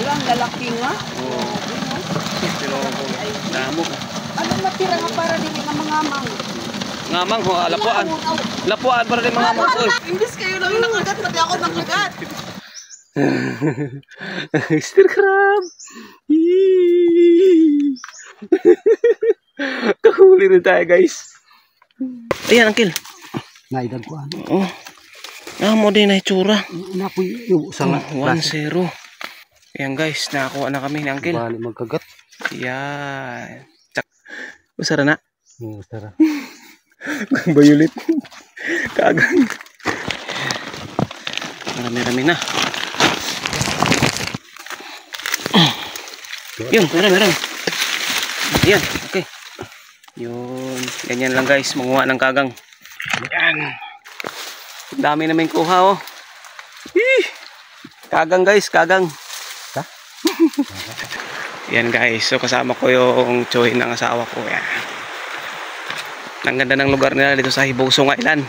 Wala, ang lalaki nga. Oo. Pero damo. Ano matira nga para din nga mga amang? Ngamang ho, lapuan. Lapuan para din mga amang. Imbis kayo lang yung nakagat, pati ako nakagat. Stir crab. Kahuli rin tayo guys. Ayan Uncle. Naidag ko ano. Oh. Mo din na itsura. Napoy yung sala. 1-0. Ayan guys, nakakuha na kami ni Uncle. Bali magkagat. Yan. Tsak. Usara na. Usara. Bayulit. Kagang. Marami-rami na. Yun, meron. Yan, okay. Yun, ganyan lang guys, manguha ng kagang. Yan. Dami namin kuha oh. Kagang guys, kagang. Ha? Yan guys, so kasama ko yung tsuhin ng asawa ko. Yan. Ang ganda ng lugar nila dito sa Hibosong Island.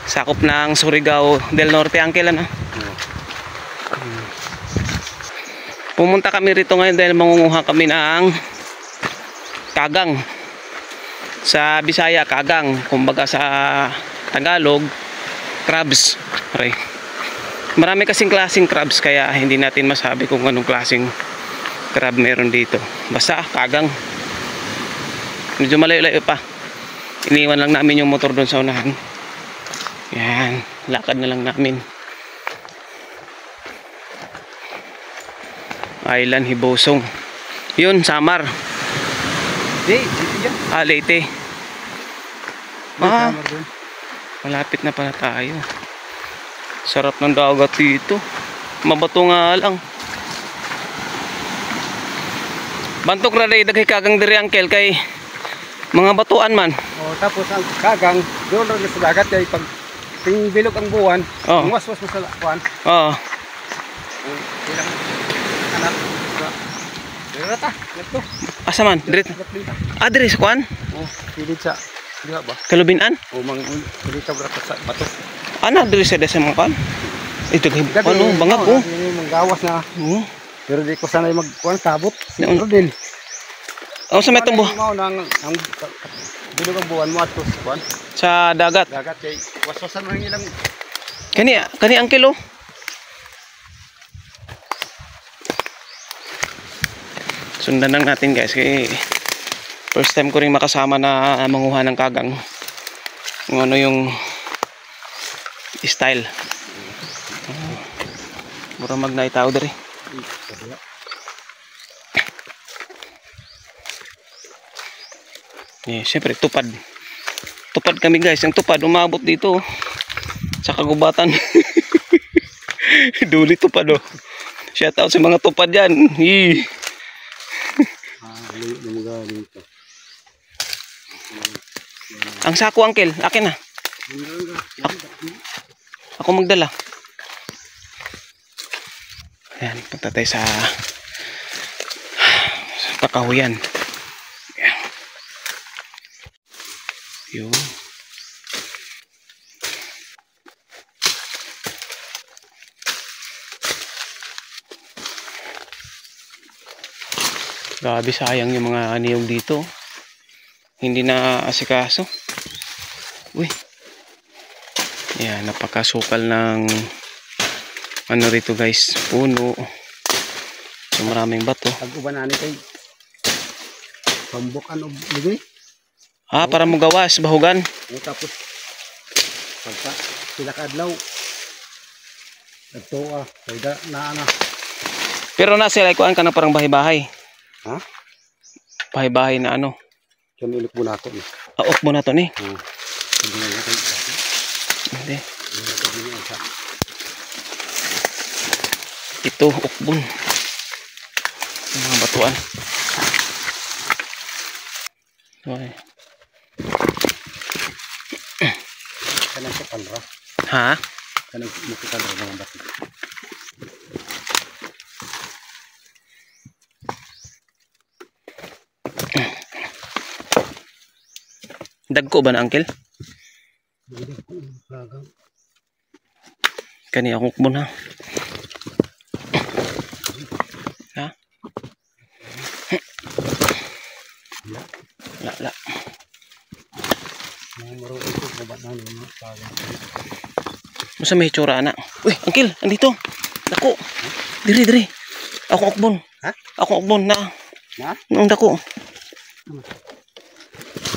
Sakop ng Surigao del Norte, Uncle ano? Pumunta kami rito ngayon dahil mangunguha kami ng kagang. Sa Bisaya, kagang. Kumbaga sa Tagalog, crabs. Okay. Marami kasing klaseng crabs kaya hindi natin masabi kung anong klaseng crab meron dito. Basta kagang. Medyo malayo-layo pa. Iniwan lang namin yung motor doon sa unahan. Yan, lakad na lang namin. Island Hibosong. Yun, Samar. Leyte. Malapit na pala tayo. Sarap ng dagat dito. Mabato nga lang. Bantok na rin, dagay kagang diri Uncle kay mga batuan man. Oh, tapos ang kagang doon rin sa dagat kay pag bilog ang buwan, waswas mo sa buwan. Oo. Anak. Direta, ito. Asa man? Diret. Dire sa kuan? Oh, pilit sa diha ba? Kalubinan? O mang pilit sa sa bato. Ana dire sa desa mga kuan? Ito kay ano, bangag ko. Manggawas na. Pero di ko sanay magkuan kabot. Siguro din. Sa may tumbo. Ang bilog ang buwan mo ato kuan. Sa dagat. Dagat kay waswasan man ilang. Kani Uncle oh. Sundan lang natin guys kay first time ko rin makasama na manguha ng kagang. Kung ano yung style. Mura magnaitaw diri. Siyempre tupad. Tupad kami guys. Ang tupad umabot dito sa kagubatan. Duli tupad oh. Shout out sa mga tupad dyan. Ang sako Uncle, akin na. Ako magdala. Ayan, punta tayo sa pakahuyan. Ayan. Yun. Grabe sayang yung mga niyog dito. Hindi na asikaso. Uy. Ayan, napakasukal ng ano rito guys, puno. So maraming bato. Pag-uban ani kay pambukan og ligoy. Para mo gawas bahugan. Tapos pagka sila ka adlaw. Ito kaya na. Pero na sila kuan ka na parang bahay-bahay. Ha? Bahay-bahay na ano? Yan ulit mo nato ni. Ok mo na to ni. Hindi. Ito ukbon. Mga batuan. Okay. Kanang sa kalra. Ha? Kanang makikalra ng batu. Dagko ba na Uncle? Kani akong ukbon ha. Masa may tsura anak. Uy, Uncle, andito. Dako. Diri. Ako akbon. Ha? Ako akbon na. Na? Nung dako.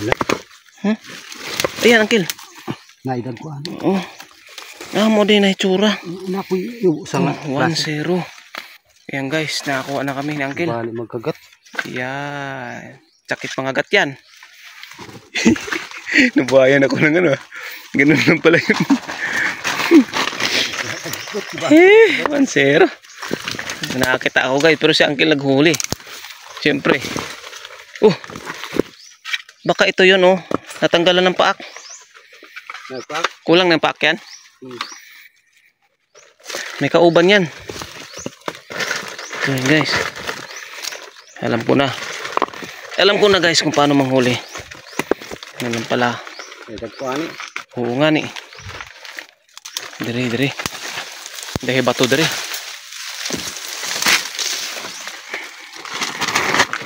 Wala. Hmm? Ayan, Uncle. Naidag ko ano. Oh. Mo din na itsura. Napoy yung isang 1-0. Ayan guys, nakakuha na kami ni Uncle. bali magkagat. Yan. Sakit pangagat yan. Nabuhayan ako ng ano. Ganun lang pala yun. 1-0. Nakakita ako guys. Pero si Uncle naghuli. Siyempre. Baka ito yun oh. Natanggalan ng paak. Kulang ng paak yan. May kauban yan. Ayan guys. Alam ko na guys kung paano manghuli. Alam pala. Oo nga ni. Diri. Dahil bato diri.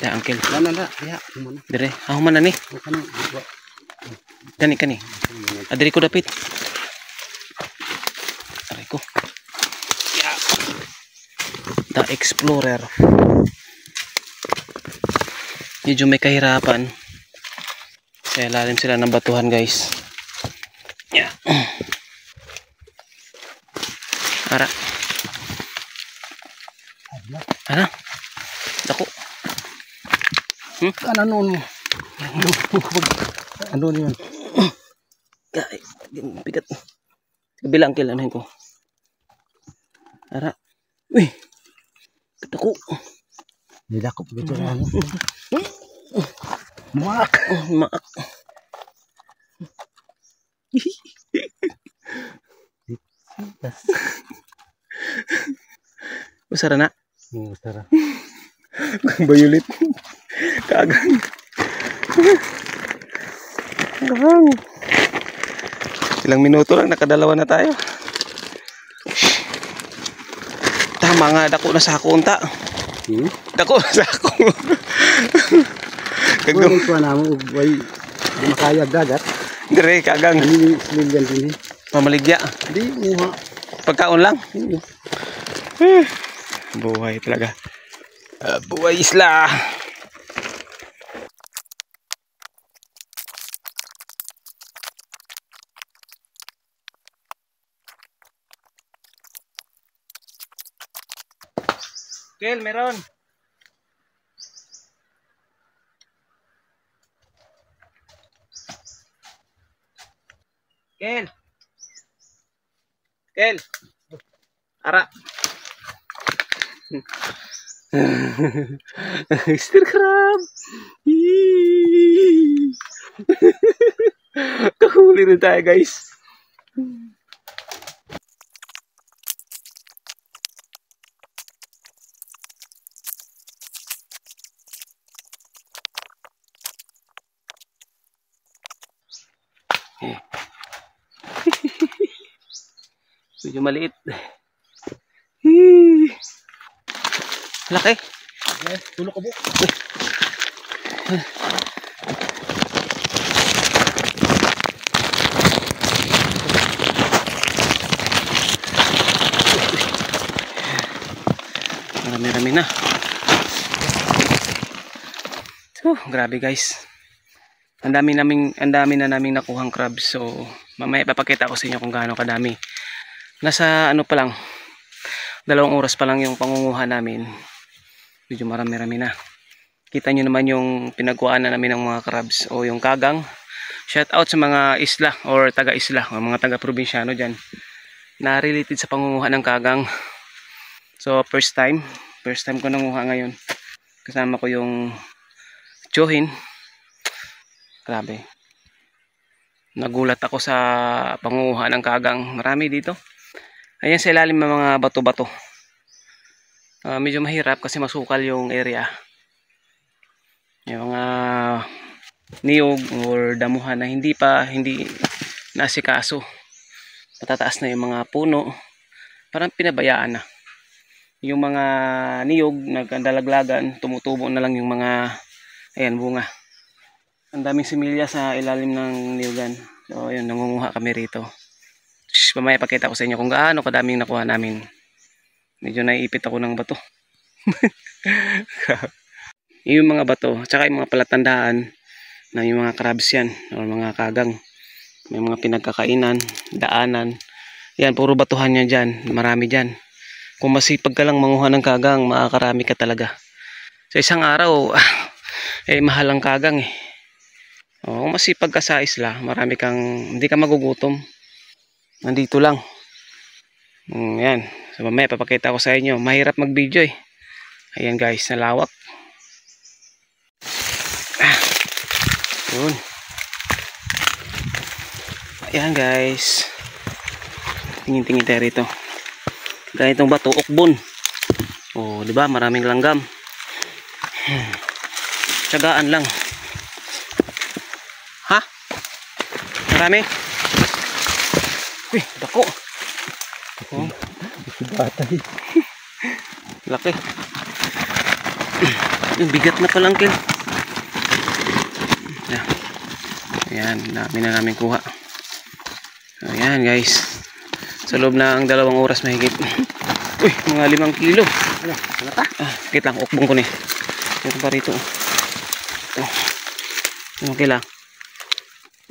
Ya Uncle. Ya. Diri. Ahuman na ni. Kani. Adiri ko dapit. Aray ko. Ya. The Explorer. Medyo may kahirapan. Kaya lalim sila ng batuhan guys. Ya. Ara. Ano? Dako. Ano mo? Ano yun? Ay, bigat. Kabilang kailan ko. Ara. Uy. Dako. Nilakop gitu ano. Maak. Maak. Usara na. Usara. Bayulit. Kagang. Ilang minuto lang, nakadalawa na tayo. Tama nga, dako na sa ako unta. Dako na sa ako. Kagam ko na mo ubay makayag dagat. Dire kagang. Ani silyan din. Pamaligya. Di muha. Pagkaon lang. Buhay talaga. Buhay isla. Kel, meron. Kel. Ara. Stir crab. Kahuli rin tayo guys. Medyo maliit. Laki. Tulok ka po. Marami-rami na. Grabe guys. Ang dami na naming nakuhang crabs. So mamaya papakita ko sa inyo kung gaano kadami. Nasa ano pa lang, 2 oras pa lang yung pangunguha namin. Medyo marami-rami na. Kita nyo naman yung pinagkuhaan na namin ng mga crabs o yung kagang. Shout out sa mga isla or taga-isla o mga taga-probinsyano dyan na related sa pangunguha ng kagang. So first time ko nanguha ngayon. Kasama ko yung Johin. Grabe. Nagulat ako sa pangunguha ng kagang. Marami dito. Ayan sa ilalim ng mga bato-bato. Medyo mahirap kasi masukal yung area. Yung mga niyog or damuhan na hindi nasikaso. Patataas na yung mga puno. Parang pinabayaan na. Yung mga niyog nagandalaglagan, tumutubo na lang yung mga bunga. Ang daming similya sa ilalim ng niyogan. So, yun, nangunguha kami rito. Mamaya pakita ko sa inyo kung gaano kadaming nakuha namin. Medyo naiipit ako ng bato. Yung mga bato, tsaka yung mga palatandaan na yung mga crabs yan, o mga kagang. May mga pinagkakainan, daanan. Yan, puro batuhan yan dyan. Marami dyan. Kung masipag ka lang manguha ng kagang, makakarami ka talaga. Sa isang araw, mahal ang kagang eh. O, kung masipag ka sa isla, marami kang, hindi ka magugutom. Nandito lang. Yan. So, mamaya papakita ko sa inyo. Mahirap mag-video eh. Ayan guys, nalawak. Yun. Ayan guys. Tingin-tingin tayo rito. Ganitong bato, ukbon. Oh, di ba? Maraming langgam. Tsagaan lang. Ha? Marami? Uy, dako. Oh. Batay. Laki. Yung bigat na palang kin. Ayan, dami na namin kuha. Ayan guys. Sa loob ng 2 oras mahigit. Uy, mga 5 kilo. Ano ta? Wait lang, ukbong ko ni. Ito pa rito. Oh. Okay lang.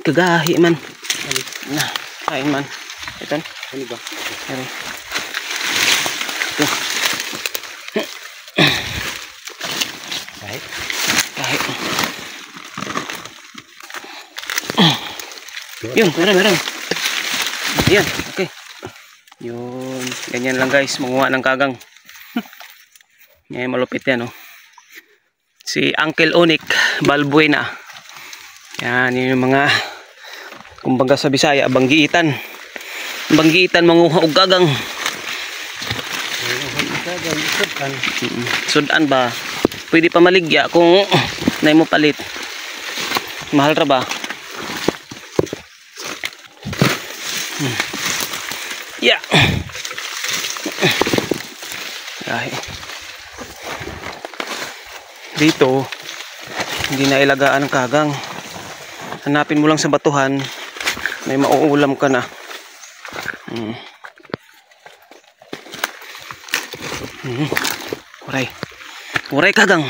Kagahi man. Na, kain man. Ito. Ano ba? Ito. Kahit? Kahit. Yun, meron. Yan, okay. Yun, ganyan lang guys, manguha ng kagang. Ngayon malupit yan, oh. Si Uncle Onik Balbuena. Yan, yun yung mga, kumbaga sa Bisaya, banggiitan. Banggiitan, manguha og kagang. Sudan ba? Pwede pa maligya kung nay mo palit. Mahal ra ba? Yeah. Ay. Dito hindi na ilagaan ng kagang. Hanapin mo lang sa batuhan, may mauulam ka na. Uray kagang.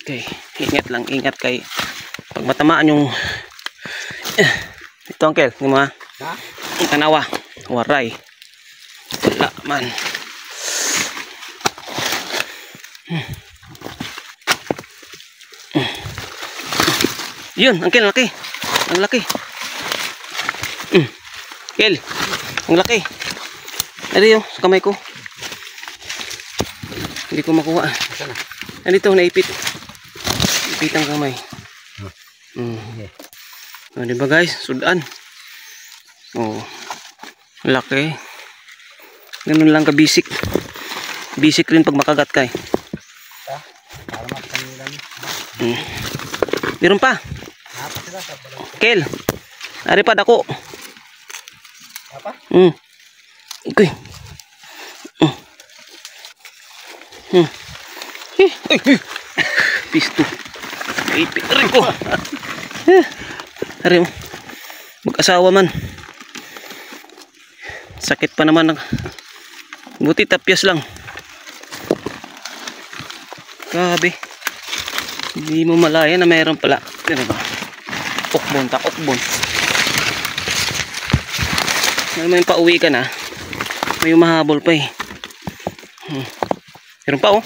Okay, ingat kay pag matamaan yung ito uncle, yung mga tanawa, waray. Wala man. Yun, uncle, laki. Ang laki. Kel, ang laki. Ano yun, sa kamay ko. Hindi ko makuha. Nandito, naipit. Ipit ang kamay. O, diba guys, sudan. O, laki. Ganun lang ka basic. Basic rin pag makagat ka eh. Meron pa. Kel, ari pa dako. Apa? Okay. Pisto. Ipit rin ko. Ari mo. Mag-asawa man. Sakit pa naman. Buti tapyas lang. Grabe. Hindi mo malaya na mayroon pala. Ano ba? Ukbon ta, ukbon. Alam mo yung pauwi ka na, may umahabol pa eh. Meron pa oh.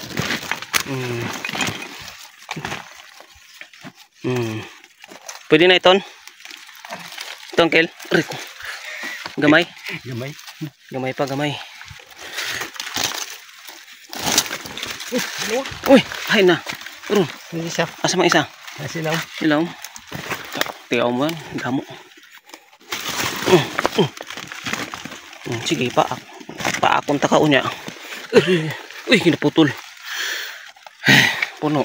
Pwede na iton? Ito uncle? Rico. Gamay? Gamay pa, gamay. Uy, ay na. Urun. Asa mang isa? Silaw. Silaw. Tiyaw mo yan, damo. Sige, paakon ta ka unya. Uy, kinaputol. Puno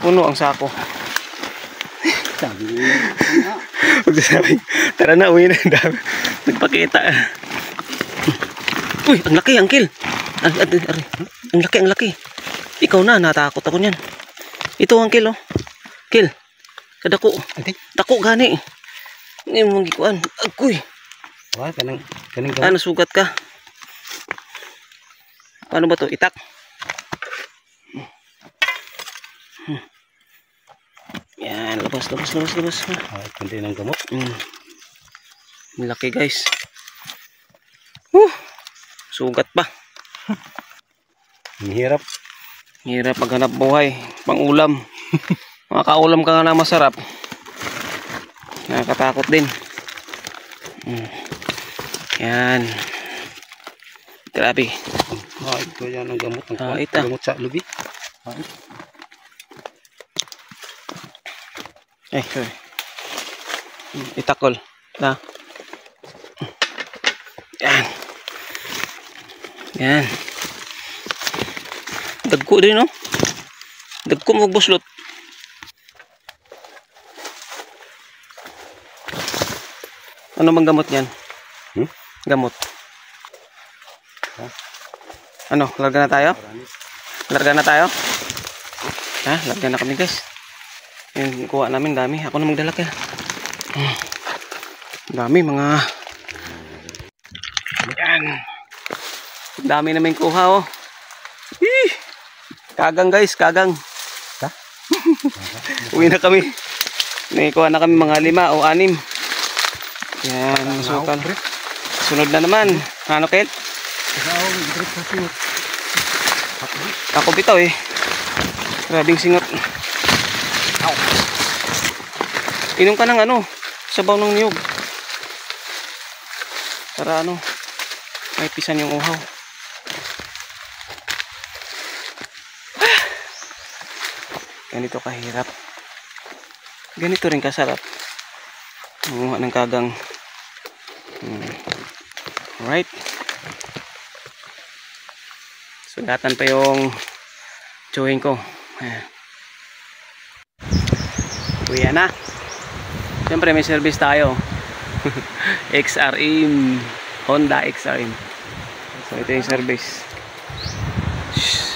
ang sako. Sabi, tara na, uwi na. Nagpakita. Uy, ang laki, uncle. Ang laki. Ikaw na, natakot ako niyan. Ito ang kilo. Kil. Kadako. Dako gani. Ini mong gikuan. Agoy. Wah, kanang Ano sugat ka? Ano ba to? Itak? Yan, labas. Ay, kundi ng gamot. Malaki guys. Sugat pa. Mahirap. Hirap maghanap buhay. Pang-ulam. Makakaulam ka nga na masarap. Nakakatakot din. Yan. Grabe. Ay, ito yan ang gamot. Ito. Gamot sa lubi. Sorry. Itakol. Na. Yan. Yan. Dagko din, no? Dagko magbuslot. Ano bang gamot yan? Gamot. Ano? Larga na tayo? Larga na tayo? Ha? Larga na kami guys. Yung kuha namin dami. Ako na magdala kaya. Dami mga... Yan. Dami namin kuha oh. Kagang guys, kagang. Uwi na kami. May kuha na kami mga 5 o 6. Yan, masukal. Sunod na naman. Ano, Kel? Ako bitaw eh. Grabing singot. Inom ka ng ano, sabaw ng niyog. Para ano, may pisan yung uhaw. Ganito kahirap. Ganito rin kasarap. Manguha ng kagang. Alright. Sugatan pa yung chewing ko. Uwi na. Siyempre may service tayo. XRM. Honda XRM. So ito yung service.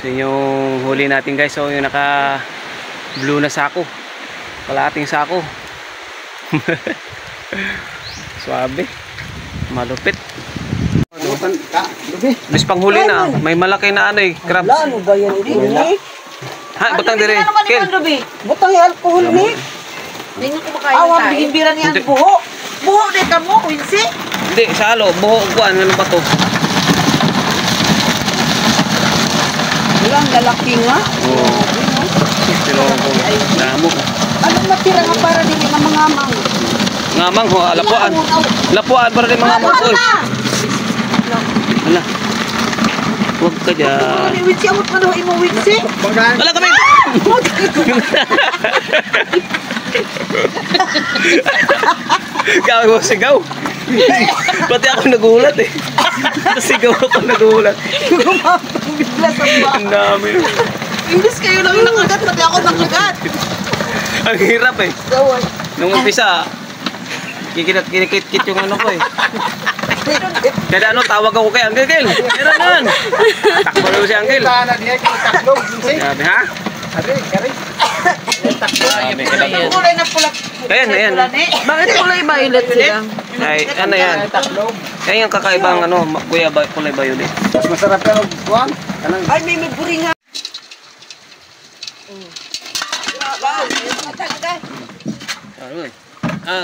So yung huli natin guys. So yung naka blue na sako. Kalahating sako. Suabe. Malupit. Bis panghuli na. May malaki na ano eh. Crabs. Ano ba yan ini? Ha, butang dire. Ken. Butang yung alcohol ni. Hindi ko kumakain tayo. Awang bigimbiran yan buho. Buho din ka mo, Quincy. Hindi, sa alo. Buho kuan. Ano ba to? Walang lalaki nga. Pero damo. Anong matira nga para din ng mga amang? Ngamang ho, lapuan. Lapuan para din mga amang. Hala. Huwag ka dyan. Witsi, amot mo daw imo witsi. Wala kami! Kaya mo sigaw. Pati ako nagulat eh. Sigaw ako nagulat. Bigla sa ba? Ang dami. Imbis kayo lang yung nakagat, pati ako nakagat. Ang hirap eh. Gawin. Nung umpisa, kinikit-kit yung ano ko eh. Kaya ano, tawag ako kay Uncle Kel. Meron. Takbo na si Uncle. Sabi ha? Kari. Kulay na pula. Ayan. Bakit kulay violet sila? Ay, ano yan? Kaya yung kakaibang ano, kuya kulay violet. Mas masarap ka ng buwan. Ay, may buri nga.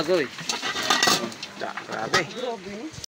Goy. Grabe.